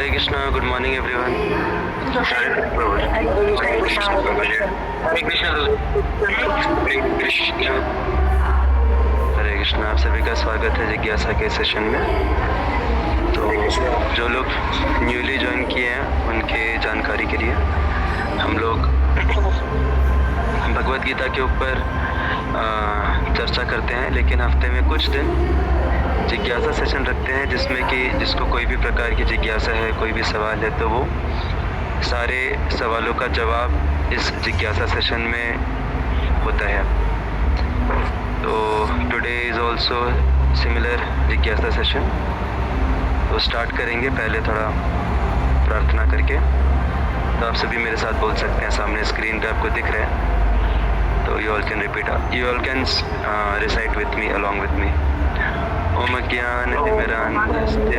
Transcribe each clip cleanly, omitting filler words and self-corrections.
हरे Krishna, good morning everyone. हरे कृष्णा, आप सभी का स्वागत है जिज्ञासा के सेशन में। तो जो लोग न्यूली ज्वाइन किए हैं उनके जानकारी के लिए हम लोग भगवद गीता के ऊपर चर्चा करते हैं, लेकिन हफ्ते में कुछ दिन जिज्ञासा सेशन रखते हैं जिसमें कि जिसको कोई भी प्रकार की जिज्ञासा है, कोई भी सवाल है, तो वो सारे सवालों का जवाब इस जिज्ञासा सेशन में होता है। तो टुडे इज़ ऑल्सो सिमिलर जिज्ञासा सेशन। तो स्टार्ट करेंगे, पहले थोड़ा प्रार्थना करके। तो आप सभी मेरे साथ बोल सकते हैं, सामने स्क्रीन पे आपको दिख रहा है, तो you all can repeat, you all can recite with me, along with me. ओम ज्ञान तिमिरान्धस्य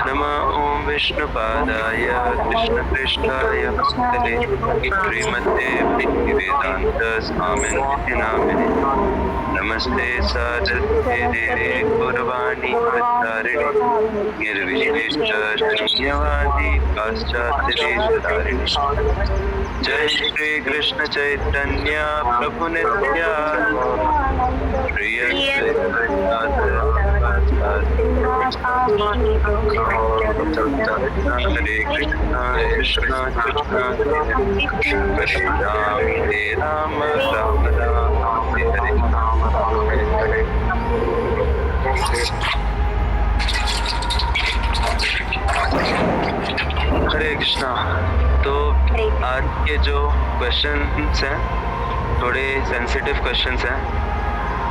नमः ओम विष्णुपादाय कृष्णप्रेष्ठाय भक्तले श्रीमते भक्तिवेदांत स्वामिनिति नामिने नमस्ते सारस्वते देवे गौरवाणी प्रचारिणे निर्विशेष शून्यवादी पाश्चात्य देशधारिणे जय श्री कृष्ण चैतन्य प्रभु नित्यानंद प्रिय हरे कृष्ण कृष्ण कृष्ण हरे राम राम राम हरे हरे। हरे कृष्णा। तो आज के जो क्वेश्चंस हैं थोड़े सेंसिटिव क्वेश्चंस हैं,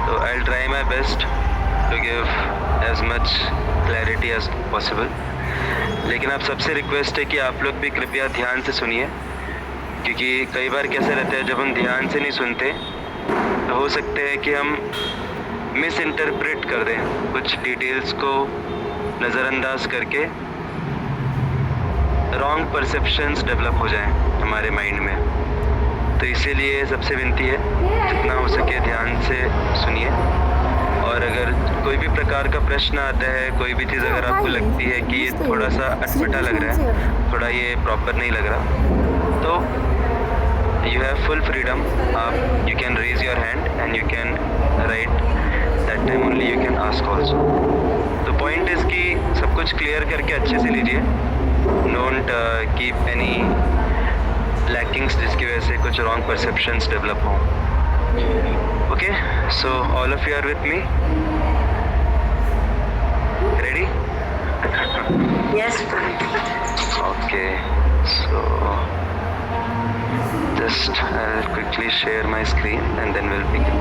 तो I will try my best to give as much clarity as possible. लेकिन आप सबसे रिक्वेस्ट है कि आप लोग भी कृपया ध्यान से सुनिए, क्योंकि कई बार कैसे रहता है, जब हम ध्यान से नहीं सुनते तो हो सकते हैं कि हम मिस इंटरप्रेट कर दें, कुछ डिटेल्स को नज़रअंदाज करके रॉन्ग परसेप्शंस डेवलप हो जाएं हमारे माइंड में। तो इसीलिए सबसे विनती है, जितना हो सके ध्यान से सुनिए। और अगर कोई भी प्रकार का प्रश्न आता है, कोई भी चीज़ अगर आपको लगती है कि ये थोड़ा सा अटपटा लग रहा है, थोड़ा ये प्रॉपर नहीं लग रहा, तो यू हैव फुल फ्रीडम। आप you can raise your hand and you can write, that time only you can ask also. तो पॉइंट इज़ कि सब कुछ क्लियर करके अच्छे से लीजिए, डोंट कीप एनी लैकिंग्स जिसकी वजह से कुछ रॉन्ग परसेप्शंस डेवलप हों। Okay, so all of you are with me, ready? Yes. Okay, so just I'll quickly share my screen and then we'll begin.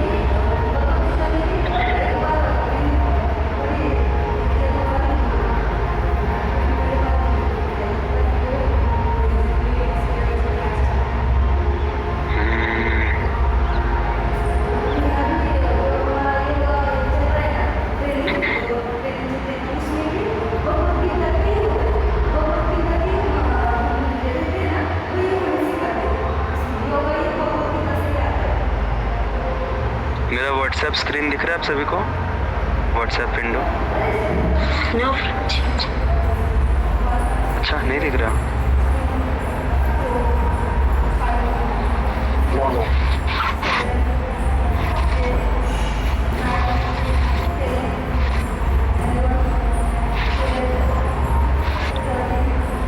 मेरा व्हाट्सएप स्क्रीन दिख रहा है आप सभी को? WhatsApp window? No. अच्छा, नहीं दिख रहा।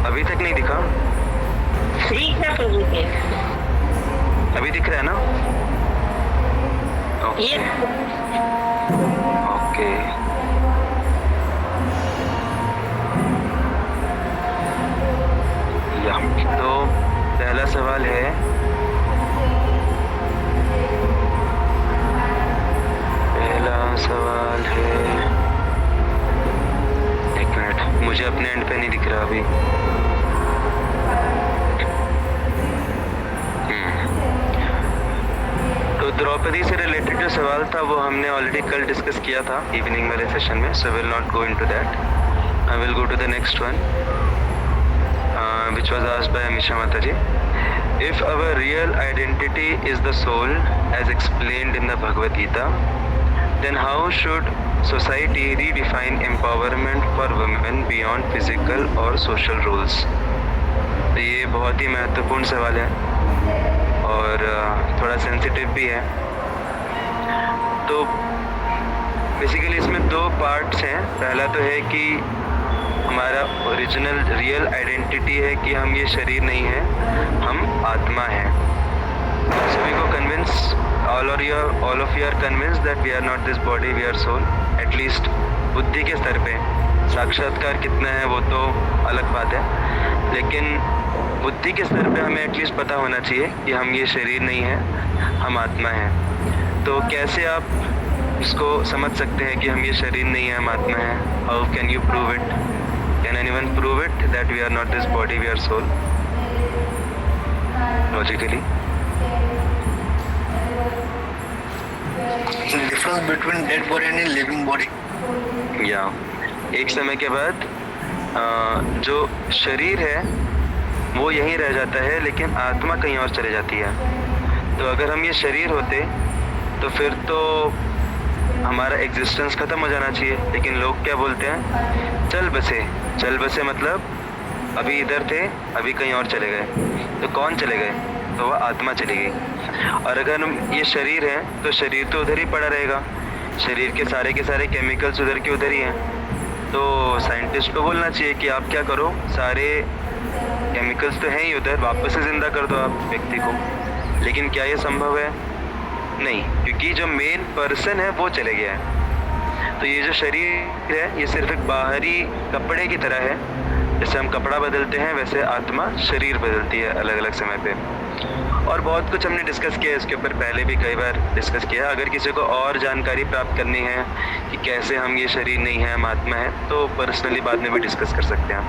अभी तक नहीं दिखा? ठीक है प्रभु के। अभी दिख रहा है ना? ये ओके, या तो पहला सवाल है, एक मिनट, मुझे अपने एंड पे नहीं दिख रहा अभी। तो द्रौपदी से रिलेटेड जो सवाल था वो हमने ऑलरेडी कल डिस्कस किया था इवनिंग वाले सेशन में, so will not go into that. I will go to the next one which was asked by Amisha Mata ji. If our real identity is the soul, as explained in the Bhagavad Gita, then how should society redefine empowerment for women beyond physical और social roles? तो ये बहुत ही महत्वपूर्ण सवाल है और थोड़ा sensitive भी है। तो बेसिकली इसमें दो पार्ट्स हैं। पहला तो है कि हमारा ओरिजिनल रियल आइडेंटिटी है कि हम ये शरीर नहीं है, हम आत्मा हैं। सभी को convince all of you are convinced that we are not this body, we are soul, at least बुद्धि के स्तर पे। साक्षात्कार कितना है वो तो अलग बात है, लेकिन बुद्धि के स्तर पे हमें एटलीस्ट पता होना चाहिए कि हम ये शरीर नहीं है, हम आत्मा हैं। तो कैसे आप इसको समझ सकते हैं कि हम ये शरीर नहीं है, हम आत्मा हैं? How can you prove it? Can anyone prove it that we are not this body, we are soul? Logically difference between dead body and living body. या एक समय के बाद जो शरीर है वो यहीं रह जाता है, लेकिन आत्मा कहीं और चले जाती है। तो अगर हम ये शरीर होते तो फिर तो हमारा एग्जिस्टेंस ख़त्म हो जाना चाहिए, लेकिन लोग क्या बोलते हैं, चल बसे मतलब अभी इधर थे, अभी कहीं और चले गए। तो कौन चले गए? तो वह आत्मा चली गई। और अगर हम ये शरीर है तो शरीर तो उधर ही पड़ा रहेगा, शरीर के सारे केमिकल्स उधर के उधर ही हैं। तो साइंटिस्ट को बोलना चाहिए कि आप क्या करो, सारे केमिकल्स तो हैं ही उधर, वापस से ज़िंदा कर दो आप व्यक्ति को। लेकिन क्या ये संभव है? नहीं, क्योंकि जो मेन पर्सन है वो चले गया है। तो ये जो शरीर है ये सिर्फ एक बाहरी कपड़े की तरह है। जैसे हम कपड़ा बदलते हैं वैसे आत्मा शरीर बदलती है अलग अलग समय पे। और बहुत कुछ हमने डिस्कस किया है इसके ऊपर, पहले भी कई बार डिस्कस किया। अगर किसी को और जानकारी प्राप्त करनी है कि कैसे हम ये शरीर नहीं है, हम आत्मा है, तो पर्सनली बाद में भी डिस्कस कर सकते हैं।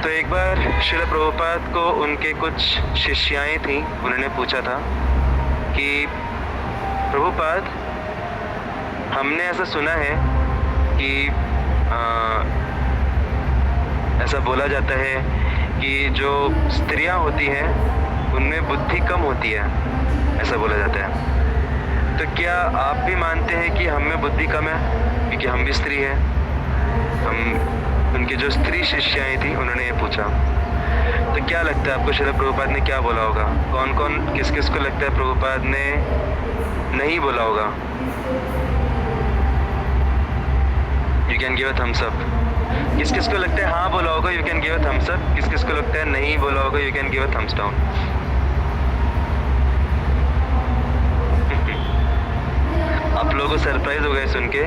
तो एक बार श्रील प्रभुपाद को उनके कुछ शिष्याएं थी, उन्होंने पूछा था कि प्रभुपाद, हमने ऐसा सुना है कि ऐसा बोला जाता है कि जो स्त्रियां होती हैं उनमें बुद्धि कम होती है, ऐसा बोला जाता है। तो क्या आप भी मानते हैं कि हम में बुद्धि कम है? क्योंकि हम भी स्त्री हैं। उनकी जो स्त्री शिष्याएं थी उन्होंने ये पूछा। तो क्या लगता है आपको श्रील प्रभुपाद ने क्या बोला होगा? कौन किस किस को लगता है प्रभुपाद ने नहीं बोला होगा? You can give a thumbs up. किस किस को लगता है हाँ बोला होगा? You can give a thumbs up. किस किस को लगता है नहीं बोला होगा? You can give a thumbs down. आप लोगों को सरप्राइज हो गए सुन के।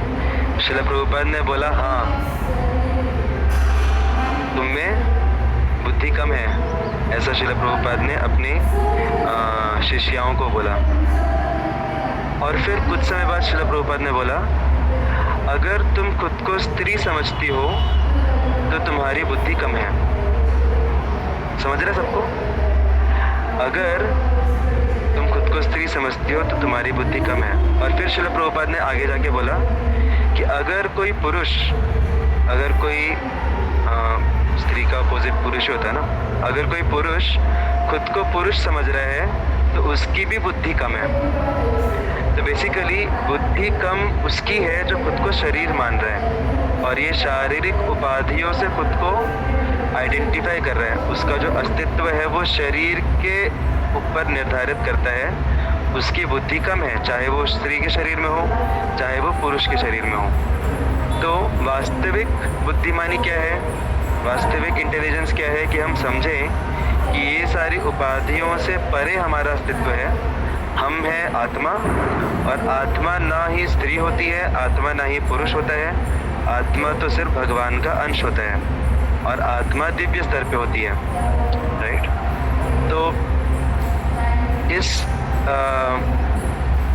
श्रील प्रभुपाद ने बोला हाँ, तुम में बुद्धि कम है, ऐसा श्रील प्रभुपाद ने अपने शिष्याओं को बोला। और फिर कुछ समय बाद श्रील प्रभुपाद ने बोला, अगर तुम खुद को स्त्री समझती हो तो तुम्हारी बुद्धि कम है। समझ रहे सबको? अगर तुम खुद को स्त्री समझती हो तो तुम्हारी बुद्धि कम है। और फिर श्रील प्रभुपाद ने आगे जाके बोला कि अगर कोई पुरुष, अगर कोई स्त्री का अपोजिट पुरुष होता है ना, अगर कोई पुरुष खुद को पुरुष समझ रहा है तो उसकी भी बुद्धि कम है। तो बेसिकली बुद्धि कम उसकी है जो खुद को शरीर मान रहा है और ये शारीरिक उपाधियों से खुद को आइडेंटिफाई कर रहा है। उसका जो अस्तित्व है वो शरीर के ऊपर निर्धारित करता है, उसकी बुद्धि कम है, चाहे वो स्त्री के शरीर में हो चाहे वो पुरुष के शरीर में हो। तो वास्तविक बुद्धिमानी क्या है, वास्तविक इंटेलिजेंस क्या है कि हम समझें कि ये सारी उपाधियों से परे हमारा अस्तित्व है। हम हैं आत्मा, और आत्मा ना ही स्त्री होती है, आत्मा ना ही पुरुष होता है, आत्मा तो सिर्फ भगवान का अंश होता है और आत्मा दिव्य स्तर पे होती है। राइट? तो इस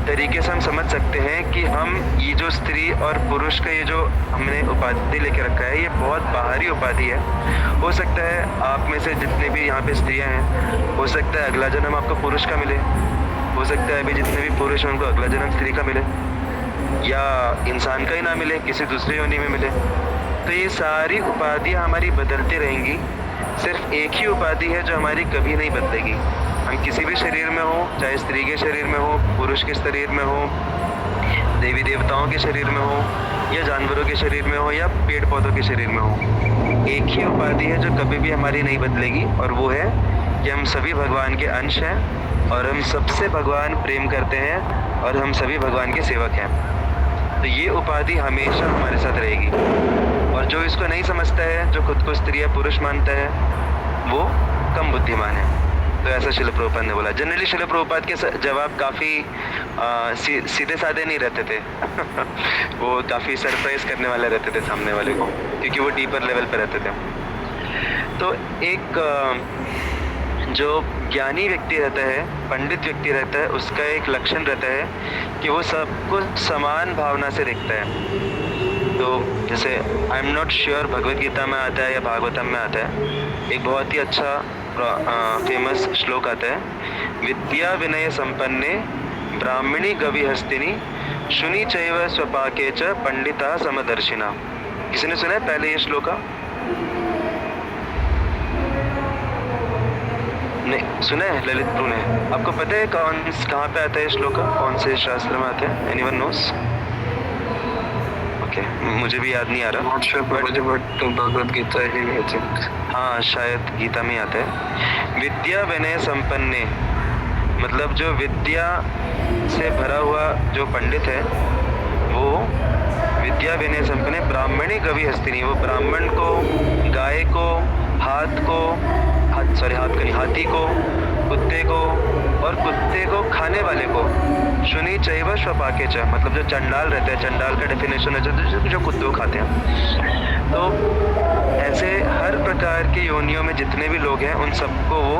तरीके से हम समझ सकते हैं कि हम ये जो स्त्री और पुरुष का ये जो हमने उपाधि लेके रखा है ये बहुत बाहरी उपाधि है। हो सकता है आप में से जितने भी यहाँ पे स्त्रियाँ हैं, हो सकता है अगला जन्म आपको पुरुष का मिले, हो सकता है अभी जितने भी पुरुष हैं उनको अगला जन्म स्त्री का मिले, या इंसान का ही ना मिले, किसी दूसरे योनि में मिले। तो ये सारी उपाधियाँ हमारी बदलती रहेंगी, सिर्फ एक ही उपाधि है जो हमारी कभी नहीं बदलेगी। हम किसी भी शरीर में हो, चाहे स्त्री के शरीर में हो, पुरुष के शरीर में हो, देवी देवताओं के शरीर में हो, या जानवरों के शरीर में हो, या पेड़ पौधों के शरीर में हो, एक ही उपाधि है जो कभी भी हमारी नहीं बदलेगी, और वो है कि हम सभी भगवान के अंश हैं और हम सबसे भगवान प्रेम करते हैं और हम सभी भगवान के सेवक हैं। तो ये उपाधि हमेशा हमारे साथ रहेगी। और जो इसको नहीं समझता है, जो खुद को स्त्री या पुरुष मानता है, वो कम बुद्धिमान है। तो ऐसा शिल प्रभुपाद ने बोला। जनरली शिल प्रभुपाद के जवाब काफ़ी सीधे साधे नहीं रहते थे वो काफ़ी सरप्राइज करने वाले रहते थे सामने वाले को, क्योंकि वो डीपर लेवल पर रहते थे। तो एक जो ज्ञानी व्यक्ति रहता है, पंडित व्यक्ति रहता है, उसका एक लक्षण रहता है कि वो सबको समान भावना से देखता है। तो जैसे I am not sure Bhagavad Gita में आता है या भागवतम में आता है, एक बहुत ही अच्छा फेमस श्लोक आता है, विद्या विनय संपन्ने ब्राह्मणी गविहस्तिनी शुनि चैव स्वपाके च पंडिता समदर्शिना। किसी ने सुना है पहले ये श्लोका? नहीं सुना है? ललित प्रभु ने। आपको पता है कहाँ पे आता है श्लोक, कौन से शास्त्र में आता है? Anyone nose? ओके, मुझे भी याद नहीं आ रहा, बट भगवद गीता ही है। हाँ, शायद गीता में आता है। विद्या विनय संपन्ने, मतलब जो विद्या से भरा हुआ जो पंडित है, वो विद्या विनय संपन्ने ब्राह्मणी गवि हस्तिनी, वो ब्राह्मण को, गाय को, हाथी को, कुत्ते को, और कुत्ते को खाने वाले को, शुनि चैव स्वपाके च, मतलब जो चंडाल रहते हैं, चंडाल का डेफिनेशन है जो कुत्ते को खाते हैं। तो ऐसे हर प्रकार के योनियों में जितने भी लोग हैं, उन सबको वो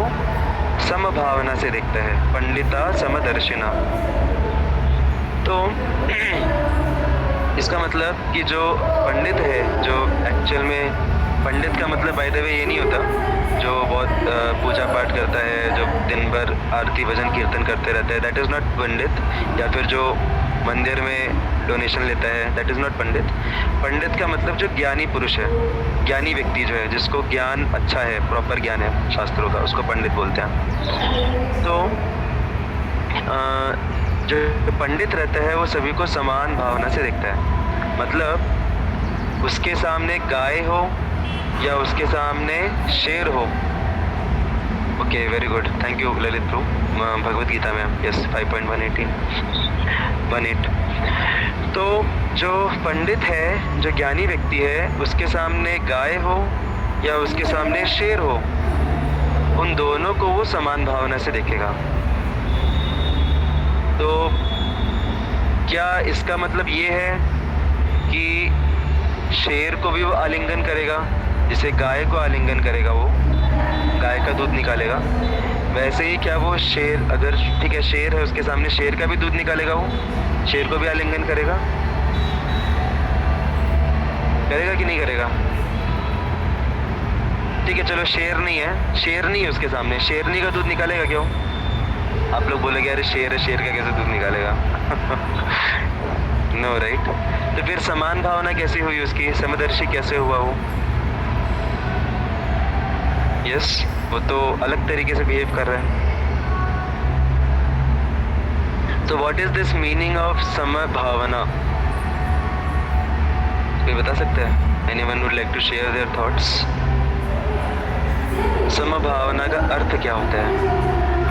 समभावना से देखता है, पंडिता समदर्शिना। तो इसका मतलब कि जो पंडित है, जो एक्चुअल में पंडित का मतलब बाय द वे ये नहीं होता जो बहुत पूजा पाठ करता है, जो दिन भर आरती भजन कीर्तन करते रहता है, दैट इज़ नॉट पंडित। या फिर जो मंदिर में डोनेशन लेता है, दैट इज़ नॉट पंडित। पंडित का मतलब जो ज्ञानी पुरुष है, ज्ञानी व्यक्ति जो है, जिसको ज्ञान अच्छा है, प्रॉपर ज्ञान है शास्त्रों का, उसको पंडित बोलते हैं। तो जो पंडित रहता है वो सभी को समान भावना से देखता है। मतलब उसके सामने गाय हो या उसके सामने शेर हो। Okay, very good, thank you Lalit Prabhu. Bhagavad Gita में यस 5.18। तो जो पंडित है, जो ज्ञानी व्यक्ति है, उसके सामने गाय हो या उसके सामने शेर हो, उन दोनों को वो समान भावना से देखेगा। तो क्या इसका मतलब ये है कि शेर को भी वो आलिंगन करेगा, जैसे गाय को आलिंगन करेगा, वो गाय का दूध निकालेगा, वैसे ही क्या वो शेर, अगर ठीक है शेर है उसके सामने शेर का भी दूध निकालेगा, वो शेर को भी आलिंगन करेगा कि नहीं करेगा? ठीक है, चलो शेर नहीं है उसके सामने, शेरनी का दूध निकालेगा क्यों? आप लोग बोलेंगे अरे शेर है, शेर का कैसे दूध निकालेगा? No right. तो फिर समान भावना कैसी हुई उसकी, समदर्शी कैसे हुआ वो? यस, वो तो अलग तरीके से बिहेव कर रहा है। तो what is this meaning of समभावना? कोई बता सकता है? Anyone would like to share their thoughts? समभावना का अर्थ क्या होता है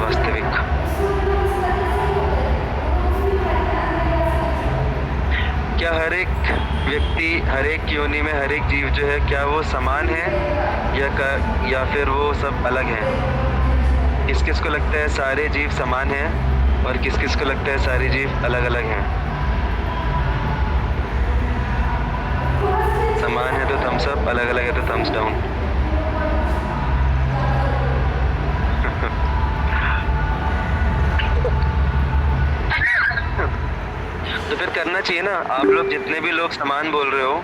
वास्तविक? क्या हर एक व्यक्ति, हर एक योनि में हर एक जीव जो है, क्या वो समान है या फिर वो सब अलग हैं? किस किस को लगता है सारे जीव समान हैं और किस किस को लगता है सारे जीव अलग अलग हैं? समान है तो थम्स अप, अलग अलग है तो थम्स डाउन। तो फिर करना चाहिए ना। आप लोग जितने भी लोग समान बोल रहे हो,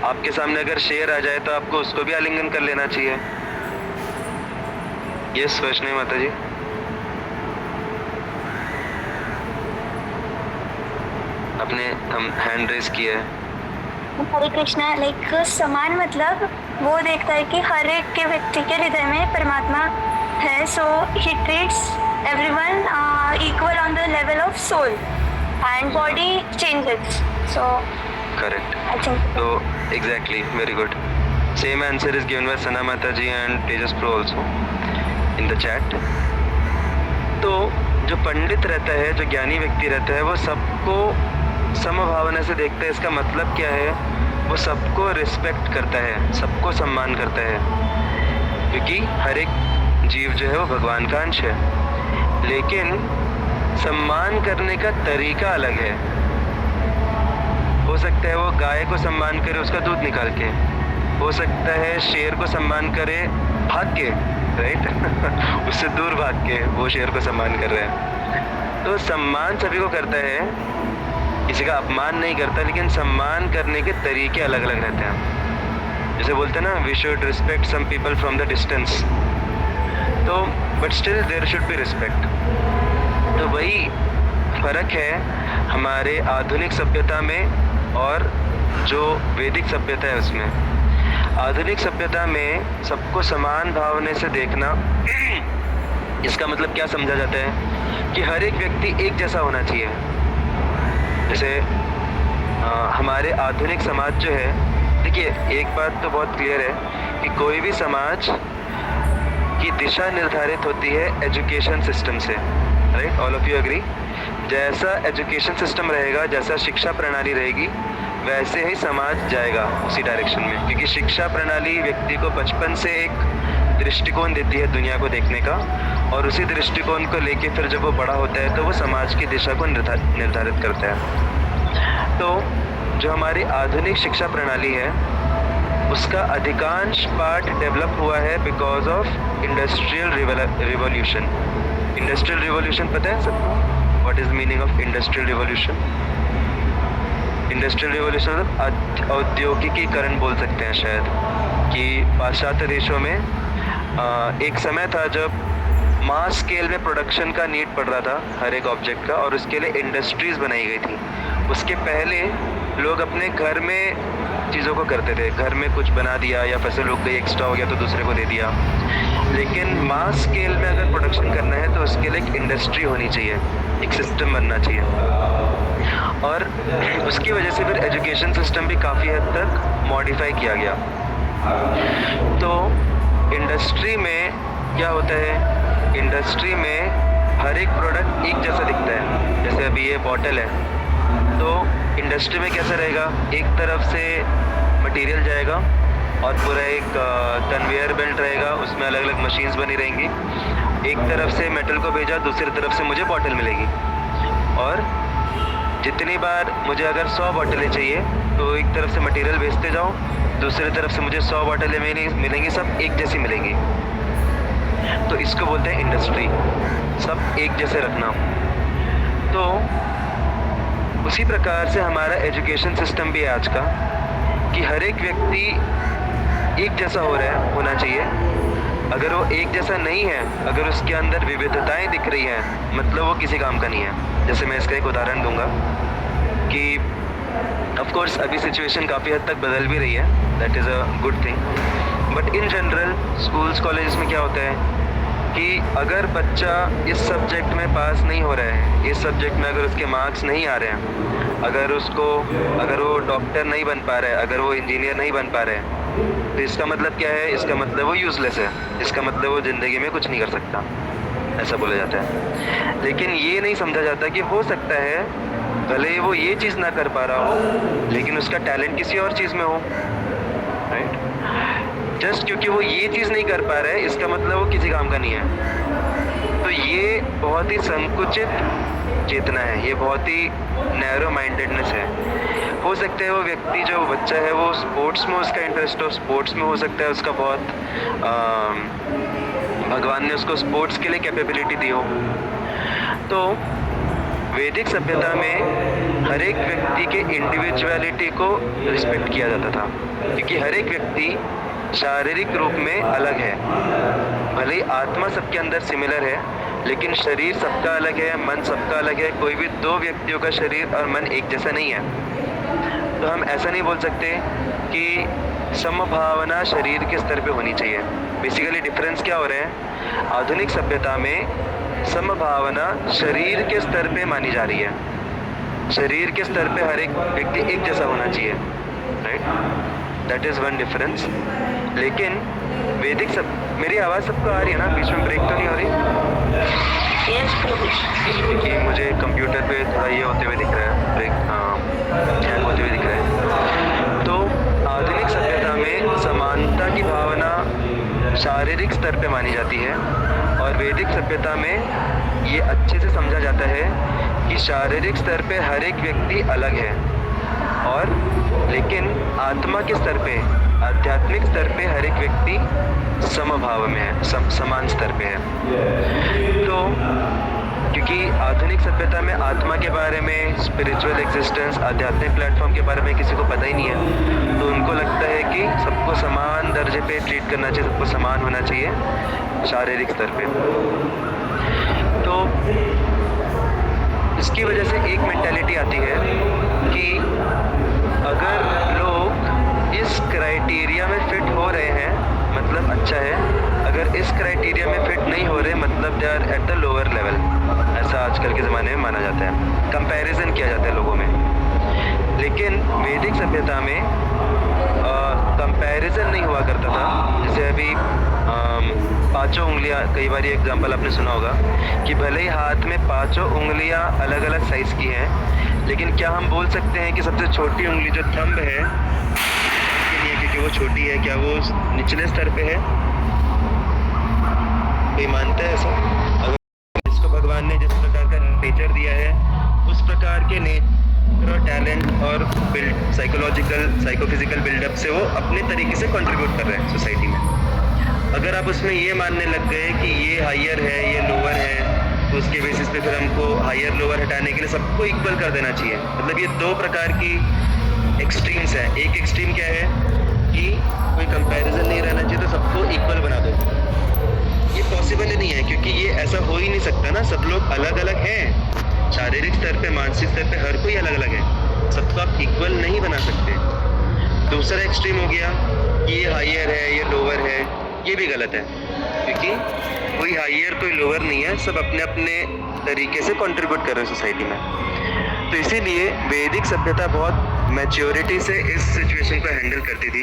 आपके सामने अगर शेर आ जाए तो आपको उसको भी आलिंगन कर लेना चाहिए। यस वैष्णवी माता जी। आपने हैंड रेस किया है। हरे कृष्णा। लाइक समान मतलब वो देखता है कि हर एक के व्यक्ति के हृदय में परमात्मा है, so he treats everyone equal on the level of soul and body changes. So correct. I think तो exactly, very good. Same answer is given by Sana Mata ji and Tejas प्रो ऑल्सो इन द चैट. तो जो पंडित रहता है, जो ज्ञानी व्यक्ति रहता है, वो सबको समभावना से देखता है. इसका मतलब क्या है? वो सबको रिस्पेक्ट करता है, सबको सम्मान करता है, क्योंकि हर एक जीव जो है वो भगवान का अंश है. लेकिन सम्मान करने का तरीका अलग है. हो सकता है वो गाय को सम्मान करे उसका दूध निकाल के, हो सकता है शेर को सम्मान करे भाग के, राइट उससे दूर भाग के वो शेर को सम्मान कर रहे हैं. तो सम्मान सभी को करता है, किसी का अपमान नहीं करता, लेकिन सम्मान करने के तरीके अलग अलग रहते हैं. जैसे बोलते हैं ना, we should respect some people from the distance. तो but still there should be respect. तो वही फर्क है हमारे आधुनिक सभ्यता में और जो वैदिक सभ्यता है उसमें. आधुनिक सभ्यता में सबको समान भावना से देखना, इसका मतलब क्या समझा जाता है कि हर एक व्यक्ति एक जैसा होना चाहिए. जैसे हमारे आधुनिक समाज जो है, देखिए एक बात तो बहुत क्लियर है कि कोई भी समाज की दिशा निर्धारित होती है एजुकेशन सिस्टम से, right? All of you agree? जैसा एजुकेशन सिस्टम रहेगा, जैसा शिक्षा प्रणाली रहेगी, वैसे ही समाज जाएगा उसी डायरेक्शन में. क्योंकि शिक्षा प्रणाली व्यक्ति को बचपन से एक दृष्टिकोण देती है दुनिया को देखने का, और उसी दृष्टिकोण को लेके फिर जब वो बड़ा होता है तो वो समाज की दिशा को निर्धारित करता है. तो जो हमारी आधुनिक शिक्षा प्रणाली है उसका अधिकांश पार्ट डेवलप हुआ है because of industrial revolution. Industrial revolution पता है सबको? What is meaning of industrial revolution? Industrial revolution मतलब औद्योगिकीकरण बोल सकते हैं शायद. कि पाश्चात्य देशों में एक समय था जब मास स्केल में प्रोडक्शन का नीड पड़ रहा था हर एक ऑब्जेक्ट का, और उसके लिए इंडस्ट्रीज बनाई गई थी. उसके पहले लोग अपने घर में चीज़ों को करते थे, घर में कुछ बना दिया या फसल उग गई, एक्स्ट्रा हो गया तो दूसरे को दे दिया. लेकिन मास स्केल में अगर प्रोडक्शन करना है तो उसके लिए एक इंडस्ट्री होनी चाहिए, एक सिस्टम बनना चाहिए. और उसकी वजह से फिर एजुकेशन सिस्टम भी काफ़ी हद तक मॉडिफाई किया गया. तो इंडस्ट्री में क्या होता है? इंडस्ट्री में हर एक प्रोडक्ट एक जैसा दिखता है. जैसे अभी ये बॉटल है, तो इंडस्ट्री में कैसा रहेगा? एक तरफ से मटेरियल जाएगा और पूरा एक कन्वेयर बेल्ट रहेगा, उसमें अलग अलग मशीन्स बनी रहेंगी. एक तरफ से मेटल को भेजा, दूसरी तरफ से मुझे बॉटल मिलेगी. और जितनी बार मुझे अगर 100 बॉटलें चाहिए तो एक तरफ से मटेरियल भेजते जाओ, दूसरी तरफ से मुझे 100 बॉटलें मिलेंगी, सब एक जैसी मिलेंगी. तो इसको बोलते हैं इंडस्ट्री, सब एक जैसे रखना. तो उसी प्रकार से हमारा एजुकेशन सिस्टम भी है आज का, कि हर एक व्यक्ति एक जैसा होना चाहिए. अगर वो एक जैसा नहीं है, अगर उसके अंदर विविधताएं दिख रही हैं, मतलब वो किसी काम का नहीं है. जैसे मैं इसका एक उदाहरण दूंगा कि ऑफ कोर्स अभी सिचुएशन काफ़ी हद तक बदल भी रही है, that is a good thing. But in general schools colleges में क्या होता है कि अगर बच्चा इस सब्जेक्ट में पास नहीं हो रहा है, इस सब्जेक्ट में अगर उसके मार्क्स नहीं आ रहे हैं, अगर वो डॉक्टर नहीं बन पा रहा है, अगर वो इंजीनियर नहीं बन पा रहे हैं, तो इसका मतलब क्या है? इसका मतलब वो यूज़लेस है, इसका मतलब वो ज़िंदगी में कुछ नहीं कर सकता, ऐसा बोला जाता है. लेकिन ये नहीं समझा जाता कि हो सकता है भले वो ये चीज़ ना कर पा रहा हो, लेकिन उसका टैलेंट किसी और चीज़ में हो, राइट? जस्ट क्योंकि वो ये चीज़ नहीं कर पा रहा है, इसका मतलब वो किसी काम का नहीं है. तो ये बहुत ही संकुचित चेतना है, ये बहुत ही नैरो माइंडेडनेस है. हो सकता है वो व्यक्ति, जो बच्चा है, वो स्पोर्ट्स में उसका इंटरेस्ट हो, स्पोर्ट्स में हो सकता है उसका बहुत भगवान ने उसको स्पोर्ट्स के लिए कैपेबिलिटी दी हो. तो वैदिक सभ्यता में हर एक व्यक्ति के इंडिविजुअलिटी को रिस्पेक्ट किया जाता था, क्योंकि हर एक व्यक्ति शारीरिक रूप में अलग है. भले ही आत्मा सबके अंदर सिमिलर है, लेकिन शरीर सबका अलग है, मन सबका अलग है. कोई भी दो व्यक्तियों का शरीर और मन एक जैसा नहीं है. तो हम ऐसा नहीं बोल सकते कि समभावना शरीर के स्तर पे होनी चाहिए। बेसिकली डिफरेंस क्या हो रहा है, आधुनिक सभ्यता में समभावना शरीर के स्तर पे मानी जा रही है। शरीर के स्तर पे हर एक व्यक्ति एक जैसा होना चाहिए, right, that is one difference. लेकिन वैदिक सब, मेरी आवाज़ सबको आ रही है ना, बीच में ब्रेक तो नहीं हो रही? Yes, प्रभु। क्योंकि मुझे कंप्यूटर पे थोड़ा ये होते हुए दिख रहा है, ब्रेक हैंग होते हुए दिख रहा है। तो आधुनिक सभ्यता में समानता की भावना शारीरिक स्तर पे मानी जाती है, और वैदिक सभ्यता में ये अच्छे से समझा जाता है कि शारीरिक स्तर पे हर एक व्यक्ति अलग है, और लेकिन आत्मा के स्तर पे, आध्यात्मिक स्तर पे हर एक व्यक्ति समभाव में है, समान स्तर पे है। तो क्योंकि आधुनिक सभ्यता में आत्मा के बारे में, स्पिरिचुअल एग्जिस्टेंस, आध्यात्मिक प्लेटफॉर्म के बारे में किसी को पता ही नहीं है, तो उनको लगता है कि सबको समान दर्जे पे ट्रीट करना चाहिए, सबको समान होना चाहिए शारीरिक स्तर पे। तो इसकी वजह से एक मेंटालिटी आती है कि अगर लोग इस क्राइटेरिया में फिट हो रहे हैं मतलब अच्छा है, अगर इस क्राइटेरिया में फिट नहीं हो रहे मतलब they are at the lower level, ऐसा आजकल के ज़माने में माना जाता है, कंपैरिजन किया जाता है लोगों में। लेकिन वैदिक सभ्यता में कंपैरिजन नहीं हुआ करता था। जैसे अभी पांचों उंगलियां, कई बार ये एग्जांपल आपने सुना होगा कि भले ही हाथ में पांचों उंगलियां अलग अलग साइज़ की हैं, लेकिन क्या हम बोल सकते हैं कि सबसे छोटी उंगली जो थंब है क्योंकि वो छोटी है, क्या वो निचले स्तर पे है? कोई मानता है ऐसा? अगर इसको भगवान ने जिस प्रकार का नेचर दिया है, उस प्रकार के नेचर और टैलेंट और साइकोलॉजिकल, साइकोफिजिकल बिल्डअप से वो अपने तरीके से कंट्रीब्यूट कर रहे हैं सोसाइटी में। अगर आप उसमें ये मानने लग गए कि ये हायर है, ये लोअर है, तो उसके बेसिस पे फिर हमको हायर लोअर हटाने के लिए सबको इक्वल कर देना चाहिए। मतलब ये दो प्रकार की एक्सट्रीम्स हैं। एक एक्सट्रीम क्या है कि कोई कंपैरिजन नहीं रहना चाहिए, तो सबको इक्वल बना दो। ये पॉसिबल ही नहीं है, क्योंकि ये ऐसा हो ही नहीं सकता ना, सब लोग अलग अलग हैं। शारीरिक स्तर पे, मानसिक स्तर पे हर कोई अलग अलग है, सबको आप इक्वल नहीं बना सकते। दूसरा एक्सट्रीम हो गया कि ये हायर है, ये लोअर है, ये भी गलत है, क्योंकि कोई हायर कोई लोअर नहीं है, सब अपने अपने तरीके से कंट्रीब्यूट कर रहे हैं सोसाइटी में। तो इसीलिए वैदिक सभ्यता बहुत मैच्योरिटी से इस सिचुएशन को हैंडल करती थी।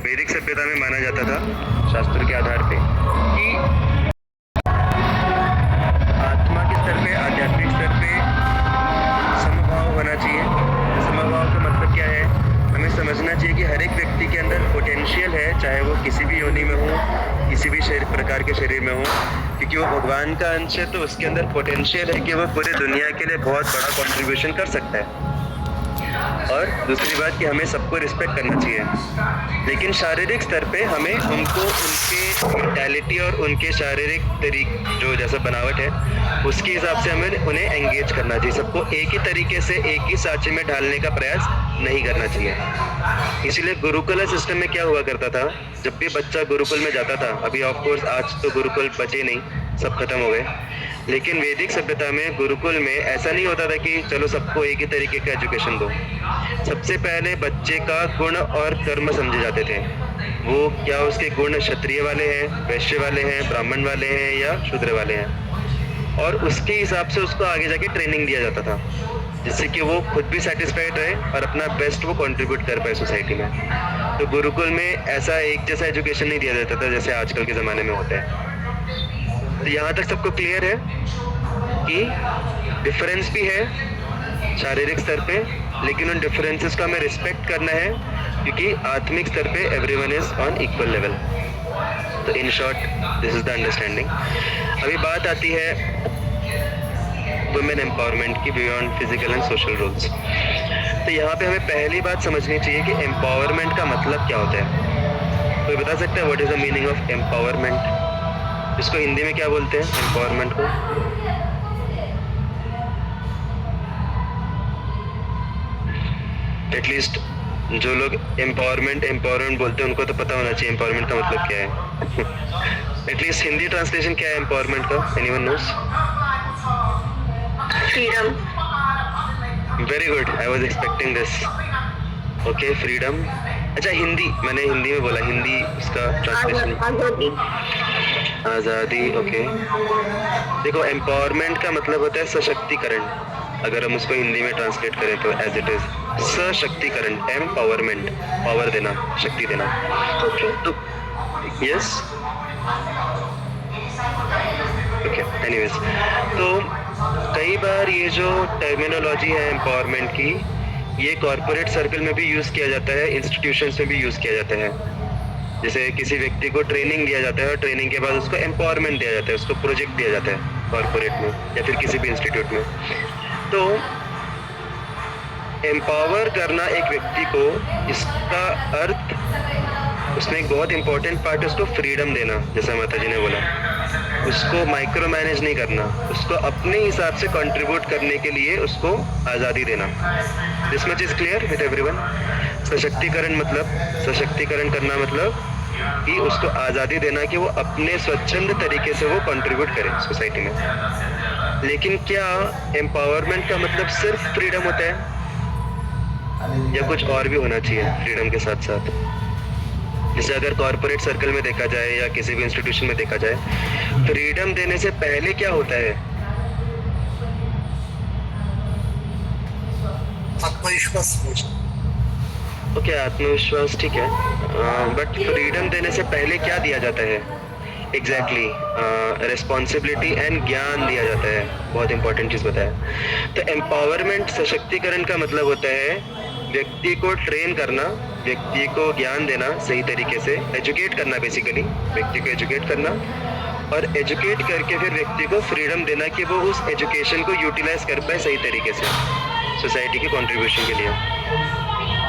वैदिक सभ्यता में माना जाता था शास्त्र के आधार पे कि आत्मा के स्तर पे, आध्यात्मिक स्तर पे समभाव होना चाहिए। समभाव का मतलब क्या है, हमें समझना चाहिए कि हर एक व्यक्ति के अंदर पोटेंशियल है, चाहे वो किसी भी योनि में हो, किसी भी प्रकार के शरीर में हो, क्योंकि वो भगवान का अंश है, तो उसके अंदर पोटेंशियल है कि वो पूरे दुनिया के लिए बहुत बड़ा कंट्रीब्यूशन कर सकता है। और दूसरी बात कि हमें सबको रिस्पेक्ट करना चाहिए, लेकिन शारीरिक स्तर पे हमें उनको उनके मेंटालिटी और उनके शारीरिक जो जैसा बनावट है उसके हिसाब से हमें उन्हें एंगेज करना चाहिए। सबको एक ही तरीके से एक ही सांचे में ढालने का प्रयास नहीं करना चाहिए। इसीलिए गुरुकुल सिस्टम में क्या हुआ करता था, जब भी बच्चा गुरुकुल में जाता था, अभी ऑफ कोर्स आज तो गुरुकुल बचे नहीं, सब खत्म हो गए, लेकिन वैदिक सभ्यता में गुरुकुल में ऐसा नहीं होता था कि चलो सबको एक ही तरीके का एजुकेशन दो। सबसे पहले बच्चे का गुण और कर्म समझे जाते थे। वो क्या उसके गुण क्षत्रिय वाले हैं, वैश्य वाले हैं, ब्राह्मण वाले हैं या शूद्र वाले हैं, और उसके हिसाब से उसको आगे जाके ट्रेनिंग दिया जाता था, जिससे कि वो खुद भी सेटिस्फाइड रहे और अपना बेस्ट वो कंट्रीब्यूट कर पाए सोसाइटी में। तो गुरुकुल में ऐसा एक जैसा एजुकेशन नहीं दिया जाता था जैसे आजकल के ज़माने में होता है। तो यहाँ तक सबको क्लियर है कि डिफरेंस भी है शारीरिक स्तर पे, लेकिन उन डिफरेंसेस का हमें रिस्पेक्ट करना है, क्योंकि आत्मिक स्तर पे everyone is on equal level. तो in short this is the understanding. अभी बात आती है वुमेन एम्पावरमेंट की beyond physical and social rules. तो यहाँ पे हमें पहली बात समझनी चाहिए कि एम्पावरमेंट का मतलब क्या होता है। कोई बता सकता है what is the meaning of empowerment? इसको हिंदी में क्या बोलते हैं एम्पावरमेंट को? एटलीस्ट जो लोग एम्पावरमेंट बोलते हैं उनको तो पता होना चाहिए एम्पावरमेंट का मतलब क्या है। एटलीस्ट हिंदी ट्रांसलेशन क्या है एम्पावरमेंट का? Anyone nose? Freedom. Very good, I was expecting this. Okay freedom, अच्छा हिंदी, मैंने हिंदी में बोला, हिंदी उसका ट्रांसलेशन आजादी। आज़ादी। ओके देखो, एम्पावरमेंट का मतलब होता है सशक्तिकरण, अगर हम उसको हिंदी में ट्रांसलेट करें तो एज इट इज सशक्तिकरण, एम्पावरमेंट, पावर देना, शक्ति देना। ओके। तो यस, ओके एनीवेज, तो कई बार ये जो टर्मिनोलॉजी है एम्पावरमेंट की, ये कॉर्पोरेट सर्कल में भी यूज़ किया जाता है, इंस्टीट्यूशंस में भी यूज़ किया जाता है। जैसे किसी व्यक्ति को ट्रेनिंग दिया जाता है और ट्रेनिंग के बाद उसको एम्पावरमेंट दिया जाता है, उसको प्रोजेक्ट दिया जाता है कॉर्पोरेट में या फिर किसी भी इंस्टीट्यूट में। तो एम्पावर करना एक व्यक्ति को, इसका अर्थ, उसमें एक बहुत इंपॉर्टेंट पार्ट है उसको फ्रीडम देना, जैसा माता जी ने बोला, उसको माइक्रो मैनेज नहीं करना, उसको अपने हिसाब से कंट्रीब्यूट करने के लिए उसको आज़ादी देना। This much is clear with everyone. सशक्तिकरण मतलब, सशक्तिकरण करना मतलब कि उसको आज़ादी देना कि वो अपने स्वच्छंद तरीके से वो कंट्रीब्यूट करे सोसाइटी में। लेकिन क्या एम्पावरमेंट का मतलब सिर्फ फ्रीडम होता है या कुछ और भी होना चाहिए फ्रीडम के साथ साथ? जैसे अगर कॉर्पोरेट सर्कल में देखा जाए या किसी भी इंस्टीट्यूशन में देखा जाए, फ्रीडम देने से पहले क्या होता है? आत्मविश्वास। ओके आत्मविश्वास, ठीक है, बट फ्रीडम देने से पहले क्या दिया जाता है एग्जैक्टली? रिस्पॉन्सिबिलिटी एंड ज्ञान दिया जाता है, बहुत इंपॉर्टेंट चीज़ बताया। तो एम्पावरमेंट, सशक्तिकरण का मतलब होता है व्यक्ति को ट्रेन करना, व्यक्ति को ज्ञान देना सही तरीके से, एजुकेट करना, बेसिकली व्यक्ति को एजुकेट करना, और एजुकेट करके फिर व्यक्ति को फ्रीडम देना कि वो उस एजुकेशन को यूटिलाइज कर पाए सही तरीके से सोसाइटी के कंट्रीब्यूशन के लिए।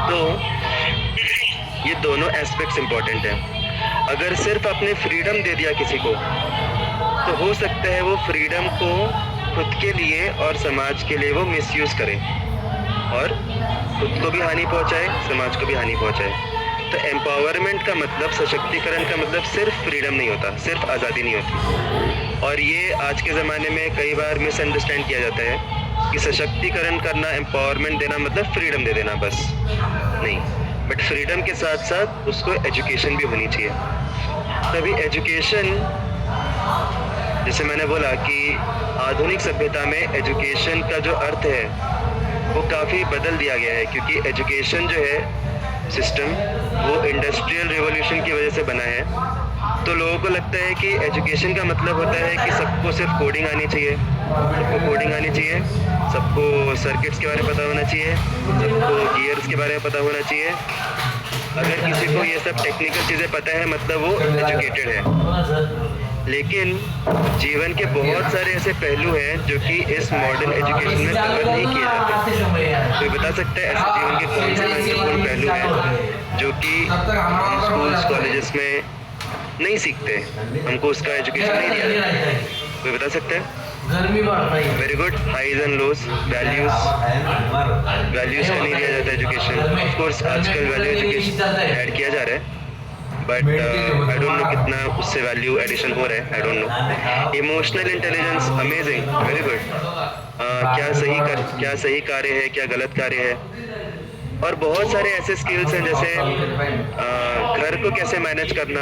तो ये दोनों एस्पेक्ट्स इंपॉर्टेंट हैं। अगर सिर्फ आपने फ्रीडम दे दिया किसी को, तो हो सकता है वो फ्रीडम को खुद के लिए और समाज के लिए वो मिसयूज करे और खुद को भी हानि पहुंचाए, समाज को भी हानि पहुंचाए। तो एम्पावरमेंट का मतलब, सशक्तिकरण का मतलब सिर्फ फ्रीडम नहीं होता, सिर्फ आज़ादी नहीं होती। और ये आज के ज़माने में कई बार मिसअंडरस्टैंड किया जाता है कि सशक्तिकरण करना, एम्पावरमेंट देना मतलब फ्रीडम दे देना, बस नहीं। बट फ्रीडम के साथ साथ उसको एजुकेशन भी होनी चाहिए। तभी एजुकेशन, जैसे मैंने बोला कि आधुनिक सभ्यता में एजुकेशन का जो अर्थ है वो काफ़ी बदल दिया गया है, क्योंकि एजुकेशन जो है सिस्टम वो इंडस्ट्रियल रिवॉल्यूशन की वजह से बना है। तो लोगों को लगता है कि एजुकेशन का मतलब होता है कि सबको सिर्फ कोडिंग आनी चाहिए, सबको कोडिंग आनी चाहिए, सबको सर्किट्स के बारे में पता होना चाहिए, सबको गियर्स के बारे में पता होना चाहिए। अगर किसी को ये सब टेक्निकल चीज़ें पता है मतलब वो एजुकेटेड है। लेकिन जीवन के बहुत सारे ऐसे पहलू हैं जो कि इस मॉडर्न एजुकेशन में कवर नहीं किए जाते। कोई बता सकता है ऐसे जीवन के कौन से महत्वपूर्ण पहलू हैं जो कि हम स्कूल्स कॉलेजेस में नहीं सीखते, हमको उसका एजुकेशन नहीं दिया जाता? कोई बता सकता है? Very good, highs and lows, values का नहीं दिया जाता एजुकेशन। ऑफ कोर्स आजकल वैल्यू एजुकेशन ऐड किया जा रहा है, बट आई डोंट नो कितना उससे वैल्यू एडिशन हो रहा है, I don't know. Emotional intelligence, amazing, very good. क्या सही कार्य है, क्या गलत कार्य है, और बहुत सारे ऐसे स्किल्स हैं जैसे घर को कैसे मैनेज करना,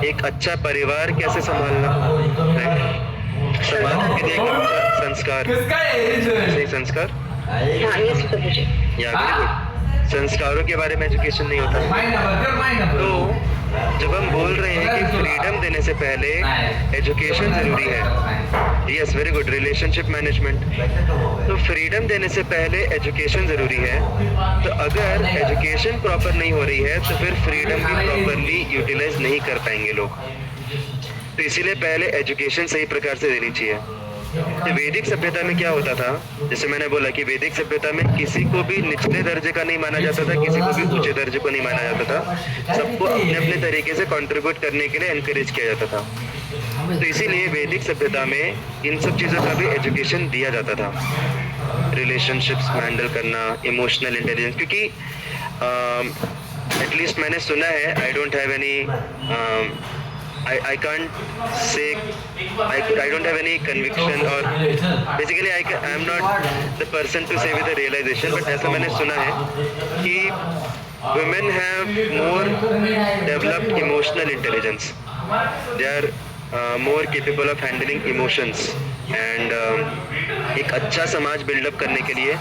एक अच्छा परिवार कैसे संभालना, समाज के लिए एक अच्छा संस्कार, सही संस्कार, या वेरी गुड। संस्कारों के बारे में एजुकेशन नहीं होता। तो जब हम बोल रहे हैं कि फ्रीडम देने से पहले एजुकेशन जरूरी है, yes very good, relationship management, तो फ्रीडम देने से पहले एजुकेशन जरूरी है। तो अगर एजुकेशन प्रॉपर नहीं हो रही है तो फिर फ्रीडम भी प्रॉपरली यूटिलाइज नहीं कर पाएंगे लोग। तो इसीलिए पहले एजुकेशन सही प्रकार से देनी चाहिए। तो वैदिक सभ्यता में क्या होता था, जैसे मैंने बोला कि वैदिक सभ्यता में किसी को भी निचले दर्जे का नहीं माना जाता था, किसी को भी ऊंचे दर्जे को नहीं माना जाता था, सबको अपने अपने तरीके से कंट्रीब्यूट करने के लिए एनकरेज किया जाता था। तो इसीलिए वैदिक सभ्यता में इन सब चीज़ों का भी एजुकेशन दिया जाता था, रिलेशनशिप्स हैंडल करना, इमोशनल इंटेलिजेंस, क्योंकि एटलीस्ट मैंने सुना है, I don't have any I can't say, I don't have any conviction, or basically I am not the person to say with a realization, but ऐसा मैंने सुना है कि women have more developed emotional intelligence. They are more capable of handling emotions, and एक अच्छा समाज buildup करने के लिए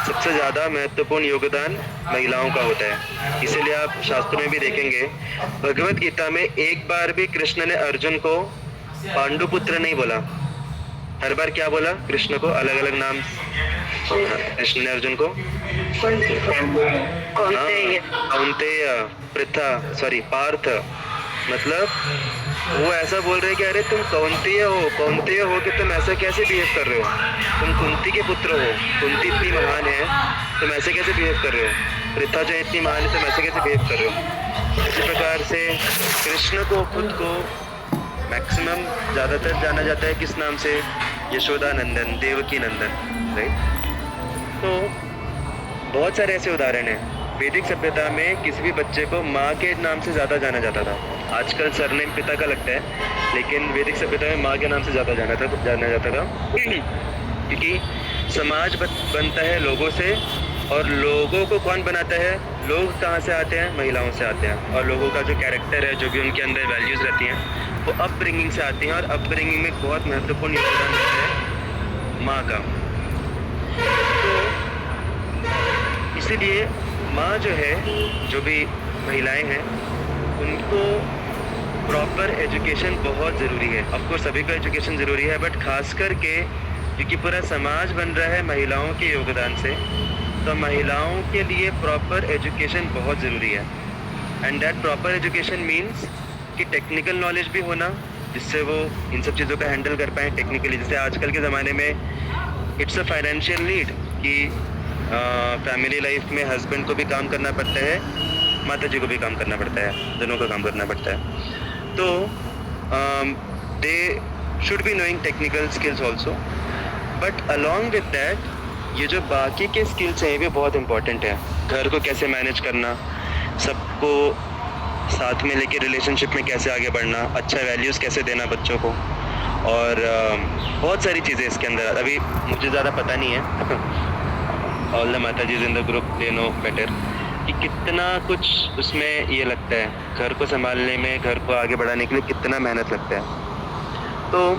सबसे ज़्यादा महत्वपूर्ण योगदान महिलाओं का होता है। इसीलिए आप शास्त्रों में भी देखेंगे, भगवत गीता में एक बार भी कृष्ण ने अर्जुन को पांडुपुत्र नहीं बोला। हर बार क्या बोला कृष्ण को? अलग अलग नाम कृष्ण ने अर्जुन को कौन्तेय, पार्थ, मतलब वो ऐसा बोल रहे हैं कि अरे तुम कौन्तेय हो कि तुम ऐसा कैसे बिहेव कर रहे हो, तुम कुंती के पुत्र हो, कुंती इतनी महान है, तुम ऐसे कैसे बिहेव कर रहे हो, पृथा जो इतनी महान है, तुम ऐसे कैसे बिहेव कर रहे हो। इसी प्रकार से कृष्ण को खुद को मैक्सिमम ज़्यादातर जाना जाता है किस नाम से? यशोदा नंदन, देवकी नंदन, राइट। तो बहुत सारे ऐसे उदाहरण हैं। वैदिक सभ्यता में किसी भी बच्चे को माँ के नाम से ज़्यादा जाना जाता था। आजकल सरनेम पिता का लगता है, लेकिन वैदिक सभ्यता में माँ के नाम से ज़्यादा जाना जाता था क्योंकि समाज बनता है लोगों से, और लोगों को कौन बनाता है? लोग कहाँ से आते हैं? महिलाओं से आते हैं। और लोगों का जो कैरेक्टर है, जो भी उनके अंदर वैल्यूज़ रहती हैं, वो अपब्रिंगिंग से आती हैं, और अपब्रिंगिंग में बहुत महत्वपूर्ण योगदान रहता है माँ का। तो इसीलिए माँ जो है, जो भी महिलाएं हैं, उनको प्रॉपर एजुकेशन बहुत ज़रूरी है। ऑफकोर्स सभी को एजुकेशन ज़रूरी है, बट खास करके क्योंकि पूरा समाज बन रहा है महिलाओं के योगदान से, तो महिलाओं के लिए प्रॉपर एजुकेशन बहुत ज़रूरी है। And that proper education means कि टेक्निकल नॉलेज भी होना, जिससे वो इन सब चीज़ों को हैंडल कर पाएँ टेक्निकली। जैसे आजकल के ज़माने में इट्स अ फाइनेंशियल नीड कि फैमिली लाइफ में हस्बैंड को भी काम करना पड़ता है, माता जी को भी काम करना पड़ता है, दोनों को काम करना पड़ता है। तो they should be knowing technical skills also, but along with that ये जो बाकी के स्किल्स हैं ये भी बहुत इंपॉर्टेंट है। घर को कैसे मैनेज करना, सबको साथ में लेके रिलेशनशिप में कैसे आगे बढ़ना, अच्छा वैल्यूज़ कैसे देना बच्चों को, और बहुत सारी चीज़ें इसके अंदर अभी मुझे ज़्यादा पता नहीं है। All the Mata ji in the group they know better कि कितना कुछ उसमें ये लगता है, घर को संभालने में, घर को आगे बढ़ाने के लिए कितना मेहनत लगता है। तो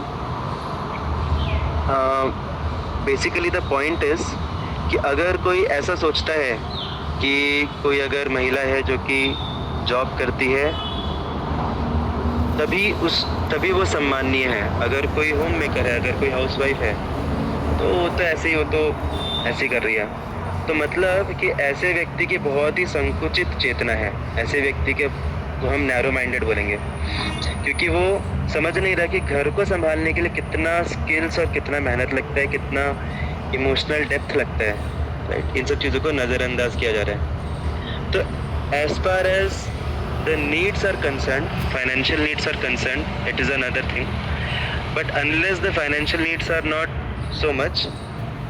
बेसिकली द पॉइंट इज़ कि अगर कोई ऐसा सोचता है कि कोई अगर महिला है जो कि जॉब करती है तभी वो सम्माननीय है, अगर कोई होम मेकर है, अगर कोई हाउसवाइफ है तो वो तो ऐसे ही, वो तो ऐसे ही कर रही है। तो मतलब कि ऐसे व्यक्ति की बहुत ही संकुचित चेतना है, ऐसे व्यक्ति के को हम नैरो माइंडेड बोलेंगे, क्योंकि वो समझ नहीं रहा कि घर को संभालने के लिए कितना स्किल्स और कितना मेहनत लगता है, कितना इमोशनल डेप्थ लगता है, राइट। इन सब चीज़ों को नज़रअंदाज किया जा रहा है। तो as far as the needs are concern, financial needs are concern, it is another thing, but unless the financial needs are not so much,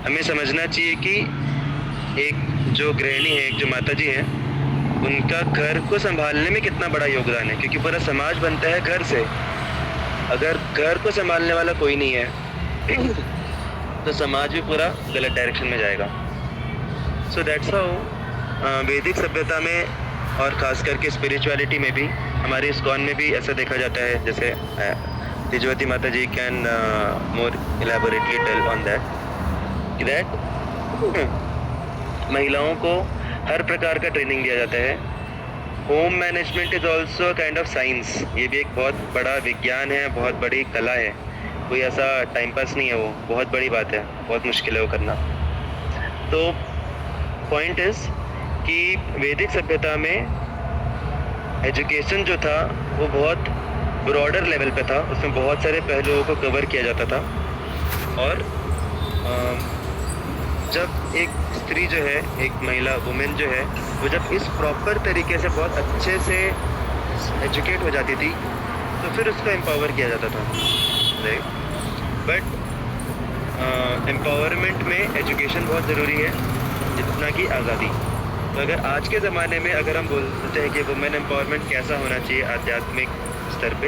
हमें समझना चाहिए कि एक जो गृहिणी है, एक जो माता जी हैं, उनका घर को संभालने में कितना बड़ा योगदान है, क्योंकि पूरा समाज बनता है घर से। अगर घर को संभालने वाला कोई नहीं है तो समाज भी पूरा गलत डायरेक्शन में जाएगा। सो दैट्स हाउ वैदिक सभ्यता में और ख़ास करके स्पिरिचुअलिटी में भी, हमारे इस्कॉन में भी ऐसा देखा जाता है। जैसे Tejvati Mata ji can more elaborately tell on that महिलाओं को हर प्रकार का ट्रेनिंग दिया जाता है। Home management is also kind of science, ये भी एक बहुत बड़ा विज्ञान है, बहुत बड़ी कला है, कोई ऐसा टाइम पास नहीं है, वो बहुत बड़ी बात है, बहुत मुश्किल है वो करना। तो पॉइंट इज़ कि वैदिक सभ्यता में एजुकेशन जो था वो बहुत ब्रॉडर लेवल पे था, उसमें बहुत सारे पहलुओं को कवर किया जाता था। और जब एक स्त्री जो है, एक महिला वुमेन जो है, वो जब इस प्रॉपर तरीके से बहुत अच्छे से एजुकेट हो जाती थी तो फिर उसको एम्पावर किया जाता था, राइट। बट एम्पावरमेंट में एजुकेशन बहुत ज़रूरी है जितना कि आज़ादी। तो अगर आज के ज़माने में अगर हम बोलते हैं कि वुमेन एम्पावरमेंट कैसा होना चाहिए आध्यात्मिक स्तर पे,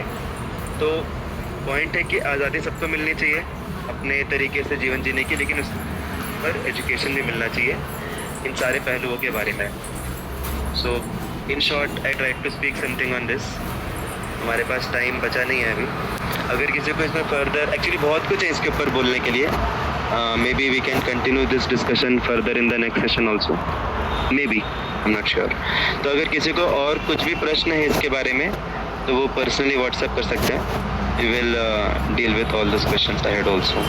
तो पॉइंट है कि आज़ादी सबको मिलनी चाहिए अपने तरीके से जीवन जीने की, लेकिन उस पर एजुकेशन भी मिलना चाहिए इन सारे पहलुओं के बारे में. So in short I try to speak something on this. हमारे पास टाइम बचा नहीं है अभी. अगर किसी को इसमें फर्दर, एक्चुअली बहुत कुछ है इसके ऊपर बोलने के लिए. Maybe we can continue this discussion further in the next session also, maybe, I am not sure. तो अगर किसी को और कुछ भी प्रश्न है इसके बारे में तो वो पर्सनली व्हाट्सएप कर सकते हैं. We will deal with all this questions ahead also.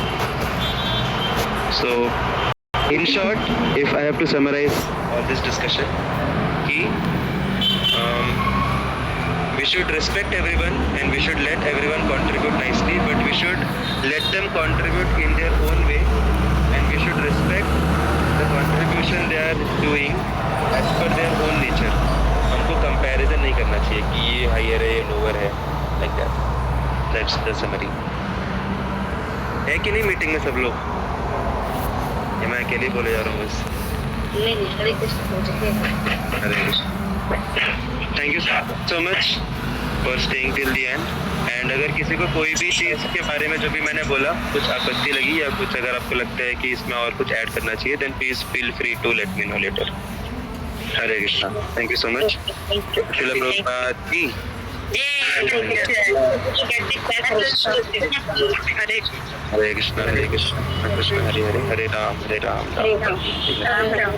So in short, if I have to summarize all this discussion, कि we should respect everyone and we should let everyone contribute nicely, but we should let them contribute in their own way and we should respect the contribution they are doing as per their own nature. हमको comparison नहीं करना चाहिए कि ये higher है, ये lower है, like that. That's the summary. है कि नहीं मीटिंग में सब लोग? ये मैं अकेले बोले जा रहा हूँ बस. नहीं, Hare Krishna. Hare Krishna. Thank you so much for staying till the end. And अगर किसी को कोई भी चीज़ के बारे में जो भी मैंने बोला कुछ आपत्ति लगी या कुछ अगर आपको लगता है कि इसमें और कुछ ऐड करना चाहिए, then please feel free to let me know later. Hare Krishna. Thank you so much. Srila Prabhupada की. हरे कृष्णा हरे कृष्ण कृष्ण हरे हरे, हरे राम राम राम राम.